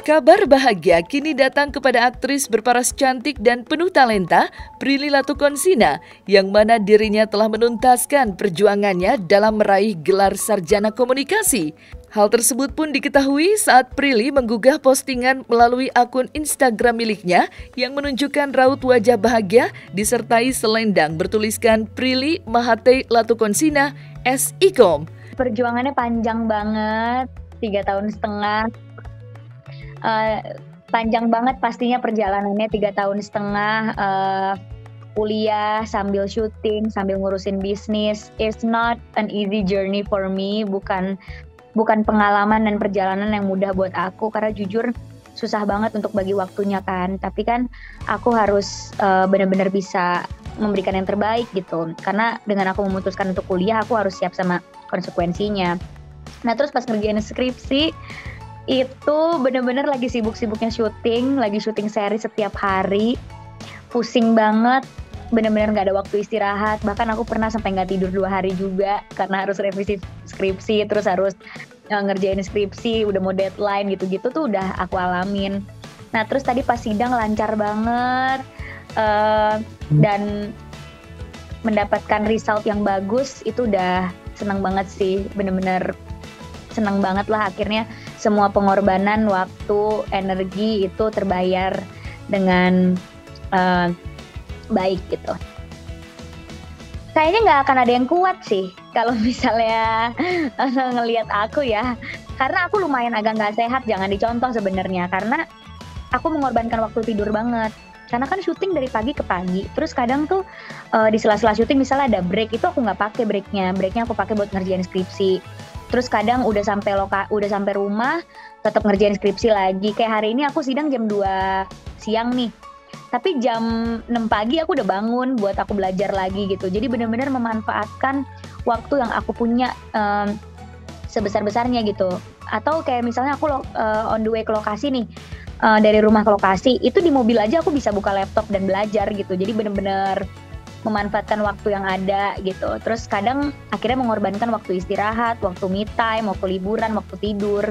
Kabar bahagia kini datang kepada aktris berparas cantik dan penuh talenta, Prilly Latukonsina, yang mana dirinya telah menuntaskan perjuangannya dalam meraih gelar sarjana komunikasi. Hal tersebut pun diketahui saat Prilly menggugah postingan melalui akun Instagram miliknya yang menunjukkan raut wajah bahagia disertai selendang bertuliskan Prilly Mahate Latukonsina S.Ikom. Perjuangannya panjang banget, 3 tahun setengah. Panjang banget pastinya perjalanannya 3 tahun setengah, kuliah sambil syuting, sambil ngurusin bisnis. It's not an easy journey for me, bukan pengalaman dan perjalanan yang mudah buat aku, karena jujur susah banget untuk bagi waktunya kan. Tapi kan aku harus benar-benar bisa memberikan yang terbaik gitu, karena dengan aku memutuskan untuk kuliah, aku harus siap sama konsekuensinya. Nah terus pas ngerjain skripsi itu bener-bener lagi sibuk-sibuknya syuting, lagi syuting seri setiap hari, pusing banget, bener-bener gak ada waktu istirahat. Bahkan aku pernah sampai gak tidur 2 hari juga karena harus revisi skripsi, terus harus ngerjain skripsi, udah mau deadline gitu-gitu tuh udah aku alamin. Nah terus tadi pas sidang lancar banget, dan mendapatkan result yang bagus, itu udah senang banget sih, bener-bener senang banget lah. Akhirnya semua pengorbanan waktu, energi itu terbayar dengan baik gitu. Kayaknya nggak akan ada yang kuat sih kalau misalnya ngelihat aku ya, karena aku lumayan agak nggak sehat, jangan dicontoh sebenarnya, karena aku mengorbankan waktu tidur banget. Karena kan syuting dari pagi ke pagi, terus kadang tuh di sela-sela syuting misalnya ada break, itu aku nggak pakai breaknya aku pakai buat ngerjain skripsi. Terus kadang udah sampai rumah tetap ngerjain skripsi lagi. Kayak hari ini aku sidang jam 2 siang nih, tapi jam 6 pagi aku udah bangun buat aku belajar lagi gitu. Jadi benar-benar memanfaatkan waktu yang aku punya sebesar-besarnya gitu. Atau kayak misalnya aku on the way ke lokasi nih, dari rumah ke lokasi, itu di mobil aja aku bisa buka laptop dan belajar gitu. Jadi benar-benar memanfaatkan waktu yang ada gitu. Terus kadang akhirnya mengorbankan waktu istirahat, waktu me time, waktu liburan, waktu tidur.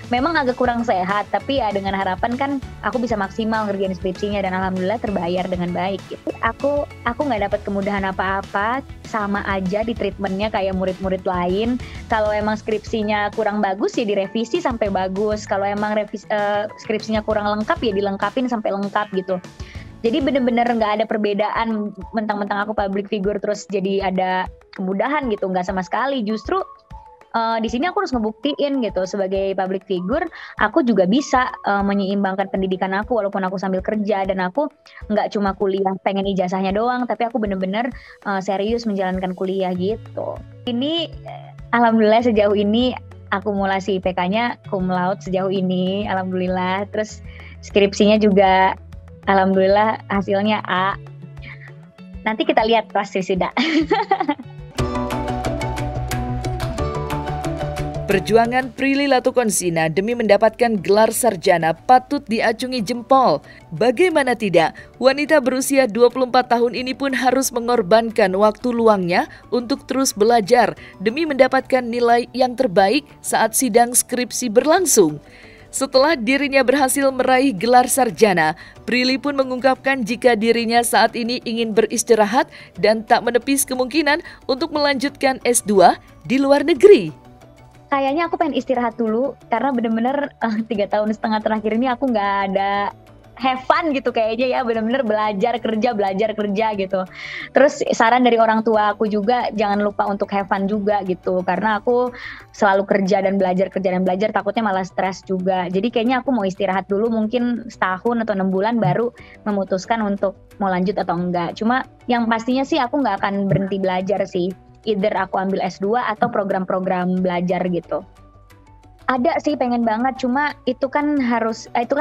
Memang agak kurang sehat, tapi ya dengan harapan kan aku bisa maksimal ngerjain skripsinya, dan alhamdulillah terbayar dengan baik gitu. Aku nggak dapat kemudahan apa-apa, sama aja di treatmentnya kayak murid-murid lain. Kalau emang skripsinya kurang bagus ya direvisi sampai bagus. Kalau emang skripsinya kurang lengkap ya dilengkapin sampai lengkap gitu. Jadi bener-bener nggak ada perbedaan mentang-mentang aku public figure terus jadi ada kemudahan gitu, nggak sama sekali. Justru di sini aku harus ngebuktiin gitu, sebagai public figure aku juga bisa menyeimbangkan pendidikan aku walaupun aku sambil kerja, dan aku nggak cuma kuliah pengen ijazahnya doang, tapi aku bener-bener serius menjalankan kuliah gitu. Ini alhamdulillah sejauh ini akumulasi IPK-nya cum laude sejauh ini, alhamdulillah. Terus skripsinya juga alhamdulillah hasilnya A. Nanti kita lihat pas wisuda. Perjuangan Prilly Latukonsina demi mendapatkan gelar sarjana patut diacungi jempol. Bagaimana tidak, wanita berusia 24 tahun ini pun harus mengorbankan waktu luangnya untuk terus belajar demi mendapatkan nilai yang terbaik saat sidang skripsi berlangsung. Setelah dirinya berhasil meraih gelar sarjana, Prilly pun mengungkapkan jika dirinya saat ini ingin beristirahat dan tak menepis kemungkinan untuk melanjutkan S2 di luar negeri. Kayaknya aku pengen istirahat dulu, karena bener-bener 3 tahun setengah terakhir ini aku nggak ada have fun gitu kayaknya ya, bener-bener belajar kerja gitu. Terus saran dari orang tua aku juga jangan lupa untuk have fun juga gitu, karena aku selalu kerja dan belajar takutnya malah stres juga. Jadi kayaknya aku mau istirahat dulu, mungkin setahun atau 6 bulan baru memutuskan untuk mau lanjut atau enggak. Cuma yang pastinya sih aku nggak akan berhenti belajar sih, either aku ambil S2 atau program-program belajar gitu. Ada sih pengen banget, cuma itu kan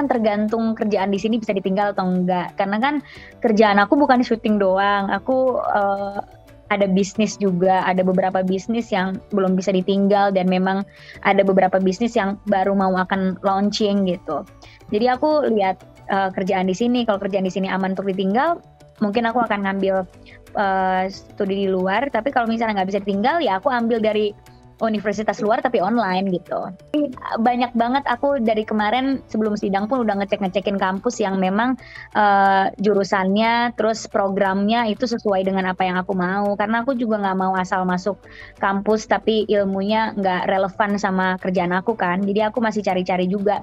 tergantung kerjaan di sini bisa ditinggal atau enggak. Karena kan kerjaan aku bukan syuting doang, aku ada bisnis juga, ada beberapa bisnis yang belum bisa ditinggal, dan memang ada beberapa bisnis yang baru mau akan launching gitu. Jadi aku lihat kerjaan di sini, kalau kerjaan di sini aman untuk ditinggal, mungkin aku akan ngambil studi di luar, tapi kalau misalnya nggak bisa tinggal ya aku ambil dari universitas luar tapi online gitu. Banyak banget aku dari kemarin sebelum sidang pun udah ngecekin kampus yang memang jurusannya terus programnya itu sesuai dengan apa yang aku mau, karena aku juga nggak mau asal masuk kampus tapi ilmunya nggak relevan sama kerjaan aku kan. Jadi aku masih cari-cari juga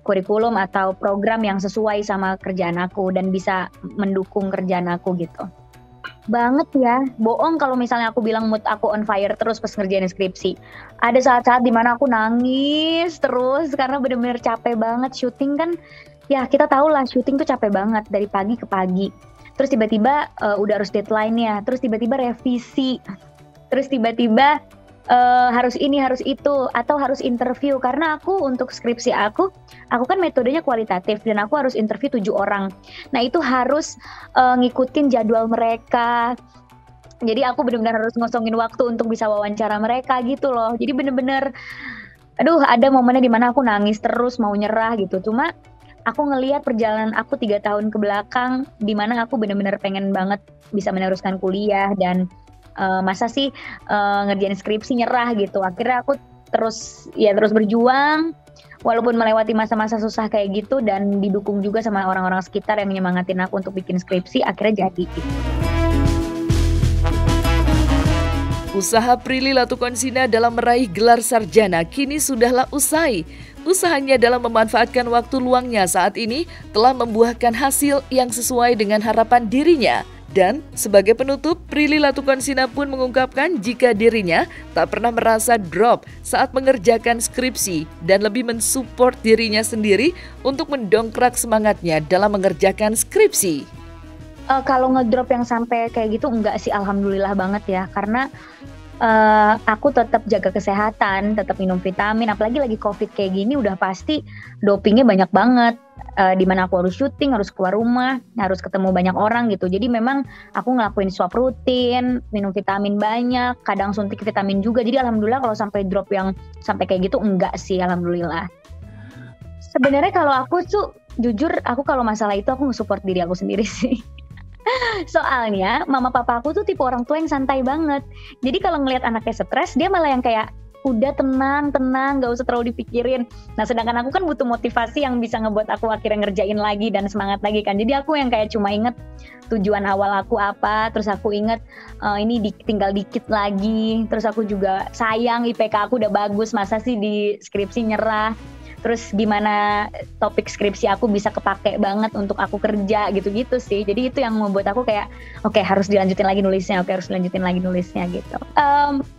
kurikulum atau program yang sesuai sama kerjaan aku dan bisa mendukung kerjaan aku gitu. Banget ya, bohong kalau misalnya aku bilang mood aku on fire terus pas ngerjain skripsi. Ada saat-saat dimana aku nangis terus karena bener-bener capek banget. Syuting kan, ya kita tahu lah syuting tuh capek banget dari pagi ke pagi. Terus tiba-tiba udah harus deadline-nya, terus tiba-tiba revisi, terus tiba-tiba harus ini harus itu atau harus interview, karena aku untuk skripsi aku kan metodenya kualitatif dan aku harus interview 7 orang. Nah itu harus ngikutin jadwal mereka. Jadi aku benar-benar harus ngosongin waktu untuk bisa wawancara mereka gitu loh. Jadi benar-benar ada momennya dimana aku nangis terus mau nyerah gitu. Cuma aku ngelihat perjalanan aku 3 tahun ke belakang dimana aku benar-benar pengen banget bisa meneruskan kuliah dan masa sih ngerjain skripsi nyerah gitu. Akhirnya aku terus berjuang walaupun melewati masa-masa susah kayak gitu dan didukung juga sama orang-orang sekitar yang nyemangatin aku untuk bikin skripsi, akhirnya jadi gitu. Usaha Prilly Latukonsina dalam meraih gelar sarjana kini sudahlah usai. Usahanya dalam memanfaatkan waktu luangnya saat ini telah membuahkan hasil yang sesuai dengan harapan dirinya. Dan sebagai penutup, Prilly Latukonsina pun mengungkapkan jika dirinya tak pernah merasa drop saat mengerjakan skripsi dan lebih mensupport dirinya sendiri untuk mendongkrak semangatnya dalam mengerjakan skripsi. Kalau ngedrop yang sampai kayak gitu enggak sih, alhamdulillah banget ya, karena aku tetap jaga kesehatan, tetap minum vitamin, apalagi lagi COVID kayak gini udah pasti dopingnya banyak banget. Dimana aku harus syuting, harus keluar rumah, harus ketemu banyak orang gitu. Jadi memang aku ngelakuin swab rutin, minum vitamin banyak, kadang suntik vitamin juga. Jadi alhamdulillah kalau sampai drop yang sampai kayak gitu enggak sih, alhamdulillah. Sebenarnya kalau aku tuh jujur, aku kalau masalah itu aku nge-support diri aku sendiri sih. Soalnya mama papa aku tuh tipe orang tua yang santai banget. Jadi kalau ngelihat anaknya stres, dia malah yang kayak udah tenang, gak usah terlalu dipikirin. Nah sedangkan aku kan butuh motivasi yang bisa ngebuat aku akhirnya ngerjain lagi dan semangat lagi kan. Jadi aku yang kayak cuma inget tujuan awal aku apa, terus aku inget tinggal dikit lagi. Terus aku juga sayang IPK aku udah bagus, masa sih di skripsi nyerah. Terus gimana topik skripsi aku bisa kepake banget untuk aku kerja gitu-gitu sih. Jadi itu yang membuat aku kayak oke, harus dilanjutin lagi nulisnya gitu.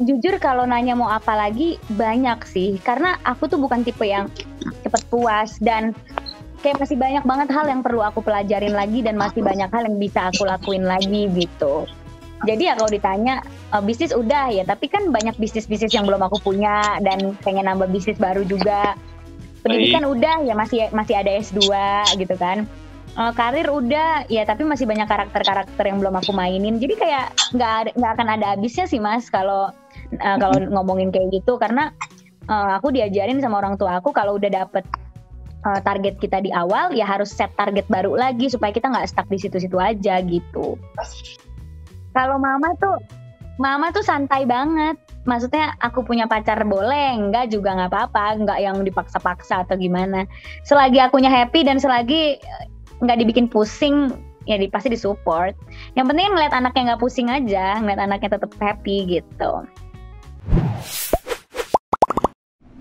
Jujur kalau nanya mau apa lagi, banyak sih. Karena aku tuh bukan tipe yang cepet puas dan kayak masih banyak banget hal yang perlu aku pelajarin lagi dan masih banyak hal yang bisa aku lakuin lagi gitu. Jadi ya kalau ditanya bisnis udah ya, tapi kan banyak bisnis-bisnis yang belum aku punya dan pengen nambah bisnis baru juga. Pendidikan udah ya, masih ada S2 gitu kan. Karir udah ya, tapi masih banyak karakter-karakter yang belum aku mainin. Jadi kayak nggak akan ada habisnya sih Mas kalau ngomongin kayak gitu, karena aku diajarin sama orang tua aku kalau udah dapet target kita di awal ya harus set target baru lagi supaya kita nggak stuck di situ-situ aja gitu. Kalau mama tuh santai banget. Maksudnya aku punya pacar boleh, enggak juga nggak apa-apa, nggak yang dipaksa-paksa atau gimana. Selagi akunya happy dan selagi nggak dibikin pusing, ya pasti disupport. Yang penting ngeliat anaknya nggak pusing aja, ngeliat anaknya tetap happy gitu.